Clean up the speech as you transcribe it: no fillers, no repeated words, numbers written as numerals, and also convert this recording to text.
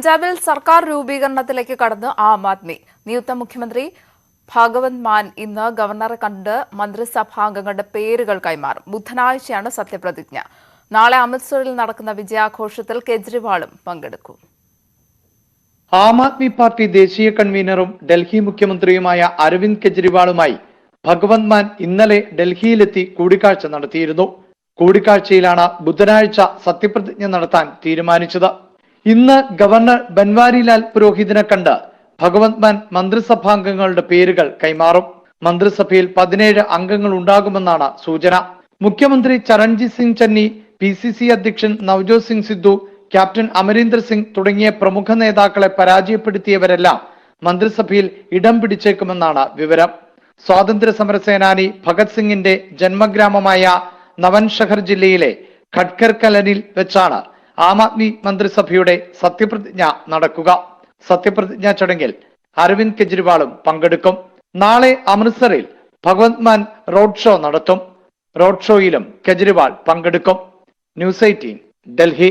പഞ്ചാബിൽ സർക്കാർ രൂപീകരണത്തിലേക്ക് കടന്ന് ആം ആദ്മി. നിയുക്ത മുഖ്യമന്ത്രി ഭഗവന്ത് മാൻ ഇന്ന് ഗവർണറെ കണ്ട് മന്ത്രിസഭാംഗങ്ങളുടെ പേരുകൾ കൈമാറും. ബുധനാഴ്ചയാണ് സത്യപ്രതിജ്ഞ. നാളെ അമൃത്സറിൽ നടക്കുന്ന വിജയാഘോഷത്തിൽ കെജ്രിവാളും പങ്കെടുക്കും. ആം ആദ്മി പാർട്ടി ദേശീയ കൺവീനറും ഡൽഹി മുഖ്യമന്ത്രിയുമായ അരവിന്ദ് കെജ്രിവാളുമായി ഭഗവന്ത് മാൻ ഇന്നലെ ഡൽഹിയിലെത്തി കൂടിക്കാഴ്ച നടത്തിയിരുന്നു. കൂടിക്കാഴ്ചയിലാണ് ബുധനാഴ്ച സത്യപ്രതിജ്ഞ നടത്താൻ തീരുമാനിച്ചത്. ഇന്ന് ഗവർണർ ബൻവാരിലാൽ പുരോഹിതിനെ കണ്ട് ഭഗവന്ത് മാൻ മന്ത്രിസഭാംഗങ്ങളുടെ പേരുകൾ കൈമാറും. മന്ത്രിസഭയിൽ 17 അംഗങ്ങൾ ഉണ്ടാകുമെന്നാണ് സൂചന. മുഖ്യമന്ത്രി ചരൺജിത് സിംഗ് ചന്നി, PCC അധ്യക്ഷൻ നവ്ജോത് സിംഗ് സിദ്ധു, ക്യാപ്റ്റൻ അമരീന്ദർ സിംഗ് തുടങ്ങിയ പ്രമുഖ നേതാക്കളെ പരാജയപ്പെടുത്തിയവരെല്ലാം മന്ത്രിസഭയിൽ ഇടം പിടിച്ചേക്കുമെന്നാണ് വിവരം. സ്വാതന്ത്ര്യ സമര സേനാനി ഭഗത് സിംഗിന്റെ ജന്മഗ്രാമമായ നവൻഷഹർ ജില്ലയിലെ ഖട്കർ കലനിൽ വെച്ചാണ് ആം ആദ്മി മന്ത്രിസഭയുടെ സത്യപ്രതിജ്ഞ നടക്കുക. സത്യപ്രതിജ്ഞാ ചടങ്ങിൽ അരവിന്ദ് കെജ്രിവാളും പങ്കെടുക്കും. നാളെ അമൃത്സറിൽ ഭഗവന്ത് മാൻ റോഡ് ഷോ നടത്തും. റോഡ് ഷോയിലും കെജ്രിവാൾ പങ്കെടുക്കും. ന്യൂസ് 18 ഡൽഹി.